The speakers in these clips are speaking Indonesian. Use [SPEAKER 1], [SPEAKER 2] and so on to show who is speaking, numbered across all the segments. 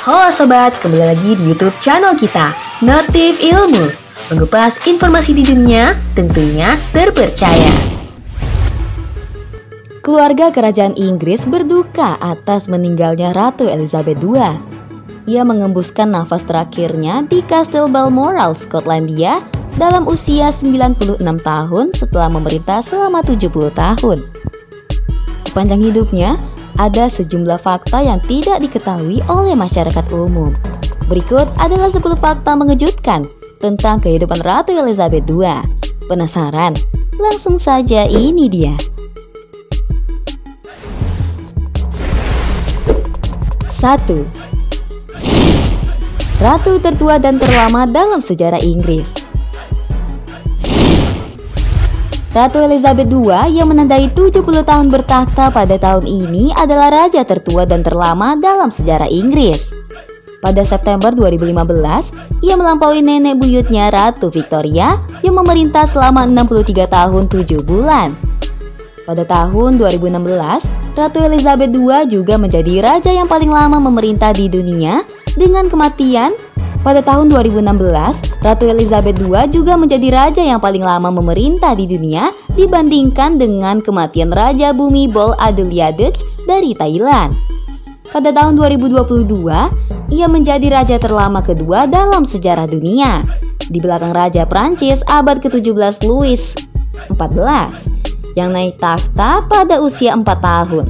[SPEAKER 1] Halo sobat, kembali lagi di YouTube channel kita, Notif Ilmu, mengupas informasi di dunia tentunya terpercaya. Keluarga kerajaan Inggris berduka atas meninggalnya Ratu Elizabeth II. Ia mengembuskan nafas terakhirnya di Kastil Balmoral, Skotlandia dalam usia 96 tahun setelah memerintah selama 70 tahun. Sepanjang hidupnya, ada sejumlah fakta yang tidak diketahui oleh masyarakat umum. Berikut adalah 10 fakta mengejutkan tentang kehidupan Ratu Elizabeth II. Penasaran? Langsung saja, ini dia. 1. Ratu tertua dan terlama dalam sejarah Inggris. Ratu Elizabeth II yang menandai 70 tahun bertakhta pada tahun ini adalah raja tertua dan terlama dalam sejarah Inggris. Pada September 2015, ia melampaui nenek buyutnya Ratu Victoria yang memerintah selama 63 tahun 7 bulan. Pada tahun 2016, Ratu Elizabeth II juga menjadi raja yang paling lama memerintah di dunia dengan kematian. Pada tahun 2016, Ratu Elizabeth II juga menjadi raja yang paling lama memerintah di dunia dibandingkan dengan kematian Raja Bumi Bol Adulyadet dari Thailand. Pada tahun 2022, ia menjadi raja terlama kedua dalam sejarah dunia, di belakang Raja Prancis abad ke-17 Louis XIV, yang naik takhta pada usia 4 tahun.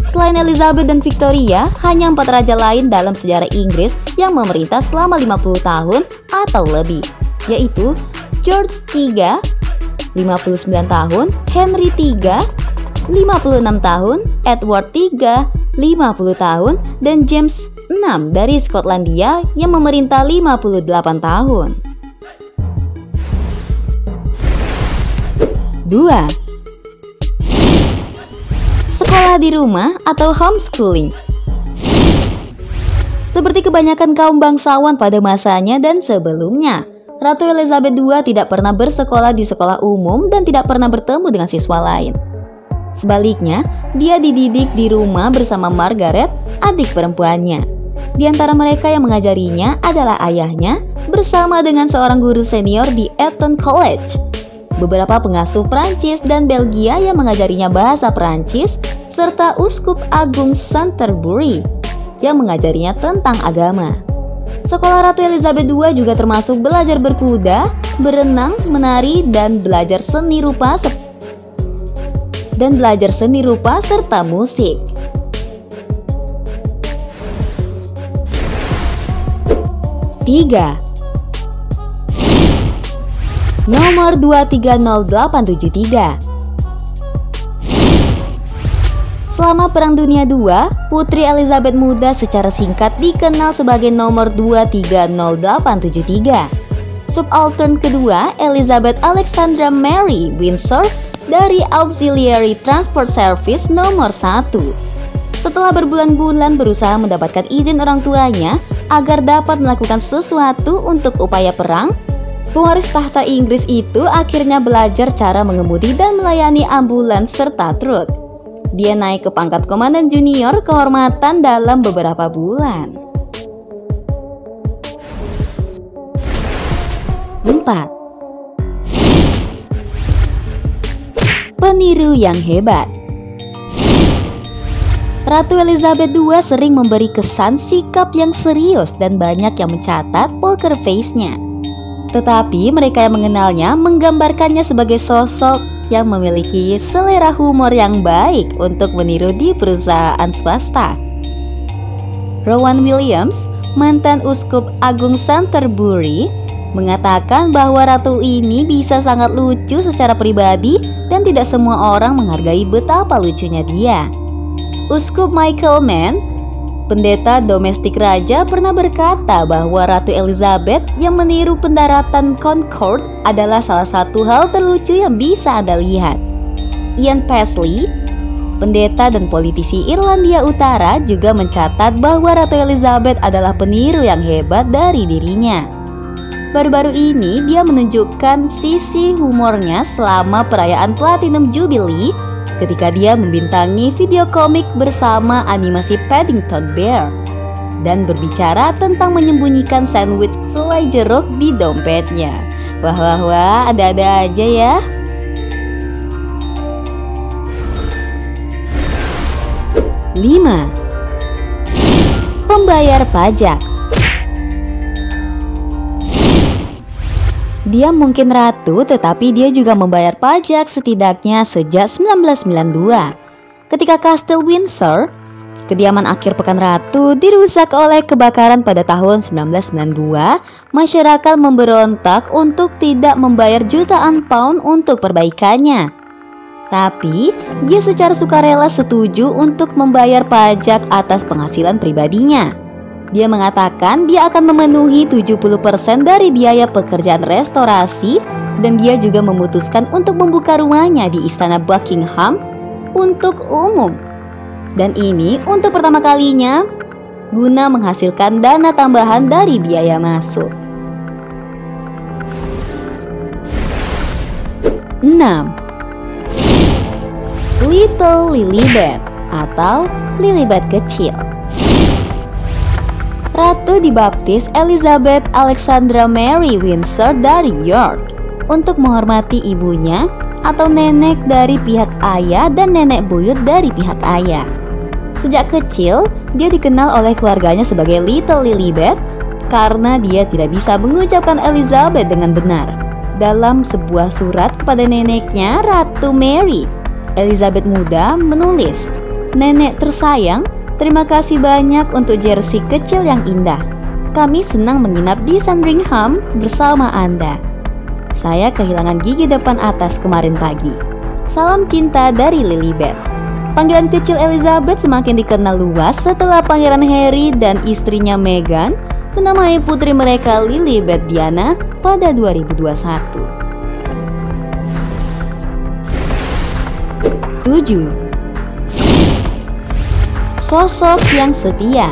[SPEAKER 1] Selain Elizabeth dan Victoria, hanya 4 raja lain dalam sejarah Inggris yang memerintah selama 50 tahun atau lebih, yaitu George III, 59 tahun, Henry III, 56 tahun, Edward III, 50 tahun, dan James VI dari Skotlandia yang memerintah 58 tahun. 2. Sekolah di rumah atau homeschooling. Seperti kebanyakan kaum bangsawan pada masanya dan sebelumnya, Ratu Elizabeth II tidak pernah bersekolah di sekolah umum dan tidak pernah bertemu dengan siswa lain. Sebaliknya, dia dididik di rumah bersama Margaret, adik perempuannya. Di antara mereka yang mengajarinya adalah ayahnya bersama dengan seorang guru senior di Eton College, beberapa pengasuh Prancis dan Belgia yang mengajarinya bahasa Prancis, serta Uskup Agung Canterbury yang mengajarinya tentang agama. Sekolah Ratu Elizabeth II juga termasuk belajar berkuda, berenang, menari, dan belajar seni rupa serta musik. 3. Nomor 230873. Selama Perang Dunia II, Putri Elizabeth Muda secara singkat dikenal sebagai nomor 230873. Subaltern kedua, Elizabeth Alexandra Mary Windsor dari Auxiliary Transport Service nomor 1. Setelah berbulan-bulan berusaha mendapatkan izin orang tuanya agar dapat melakukan sesuatu untuk upaya perang, pewaris tahta Inggris itu akhirnya belajar cara mengemudi dan melayani ambulans serta truk. Dia naik ke pangkat komandan junior kehormatan dalam beberapa bulan. 4. Peniru yang hebat. Ratu Elizabeth II sering memberi kesan sikap yang serius dan banyak yang mencatat poker face-nya. Tetapi mereka yang mengenalnya menggambarkannya sebagai sosok yang memiliki selera humor yang baik untuk meniru di perusahaan swasta. Rowan Williams, mantan Uskup Agung Canterbury, mengatakan bahwa ratu ini bisa sangat lucu secara pribadi dan tidak semua orang menghargai betapa lucunya dia. Uskup Michael Mann, pendeta domestik raja, pernah berkata bahwa Ratu Elizabeth yang meniru pendaratan Concorde adalah salah satu hal terlucu yang bisa Anda lihat. Ian Paisley, pendeta dan politisi Irlandia Utara, juga mencatat bahwa Ratu Elizabeth adalah peniru yang hebat dari dirinya. Baru-baru ini dia menunjukkan sisi humornya selama perayaan Platinum Jubilee ketika dia membintangi video komik bersama animasi Paddington Bear. dan berbicara tentang menyembunyikan sandwich selai jeruk di dompetnya. Wah, ada-ada aja ya. 5. Pembayar pajak. Dia mungkin ratu, tetapi dia juga membayar pajak setidaknya sejak 1992. Ketika Kastil Windsor, kediaman akhir pekan ratu, dirusak oleh kebakaran pada tahun 1992, masyarakat memberontak untuk tidak membayar jutaan pound untuk perbaikannya. Tapi, dia secara sukarela setuju untuk membayar pajak atas penghasilan pribadinya. Dia mengatakan dia akan memenuhi 70% dari biaya pekerjaan restorasi, dan dia juga memutuskan untuk membuka rumahnya di Istana Buckingham untuk umum. Dan ini untuk pertama kalinya guna menghasilkan dana tambahan dari biaya masuk. 6. Little Lilibet atau Lilibet kecil. Ratu dibaptis Elizabeth Alexandra Mary Windsor dari York untuk menghormati ibunya atau nenek dari pihak ayah dan nenek buyut dari pihak ayah. Sejak kecil, dia dikenal oleh keluarganya sebagai Little Lilibet karena dia tidak bisa mengucapkan Elizabeth dengan benar. Dalam sebuah surat kepada neneknya, Ratu Mary, Elizabeth muda menulis, "Nenek tersayang, terima kasih banyak untuk jersey kecil yang indah. Kami senang menginap di Sandringham bersama Anda. Saya kehilangan gigi depan atas kemarin pagi. Salam cinta dari Lilibet." Panggilan kecil Elizabeth semakin dikenal luas setelah Pangeran Harry dan istrinya Meghan menamai putri mereka Lilibet Diana pada 2021. 7. Sosok yang setia.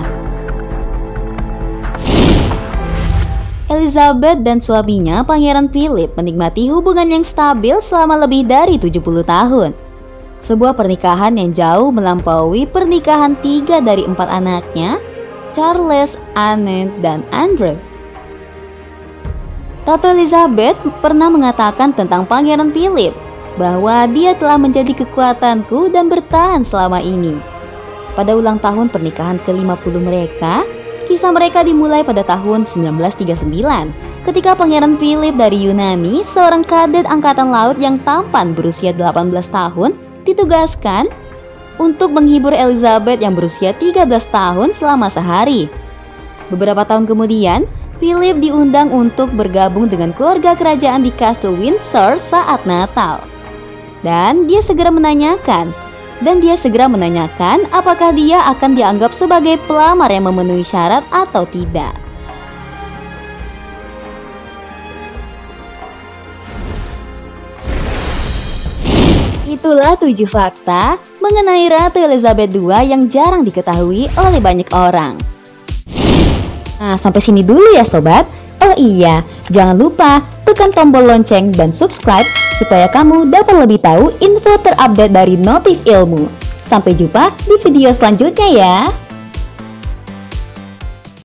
[SPEAKER 1] Elizabeth dan suaminya Pangeran Philip menikmati hubungan yang stabil selama lebih dari 70 tahun. Sebuah pernikahan yang jauh melampaui pernikahan 3 dari 4 anaknya, Charles, Anne, dan Andrew. Ratu Elizabeth pernah mengatakan tentang Pangeran Philip bahwa dia telah menjadi kekuatanku dan bertahan selama ini. Pada ulang tahun pernikahan ke-50 mereka, kisah mereka dimulai pada tahun 1939 ketika Pangeran Philip dari Yunani, seorang kadet angkatan laut yang tampan berusia 18 tahun, ditugaskan untuk menghibur Elizabeth yang berusia 13 tahun selama sehari. Beberapa tahun kemudian, Philip diundang untuk bergabung dengan keluarga kerajaan di Kastil Windsor saat Natal. Dan dia segera menanyakan apakah dia akan dianggap sebagai pelamar yang memenuhi syarat atau tidak. Itulah 7 fakta mengenai Ratu Elizabeth II yang jarang diketahui oleh banyak orang. Nah, sampai sini dulu ya sobat. Oh iya, jangan lupa tekan tombol lonceng dan subscribe supaya kamu dapat lebih tahu info terupdate dari Notif Ilmu. Sampai jumpa di video selanjutnya ya.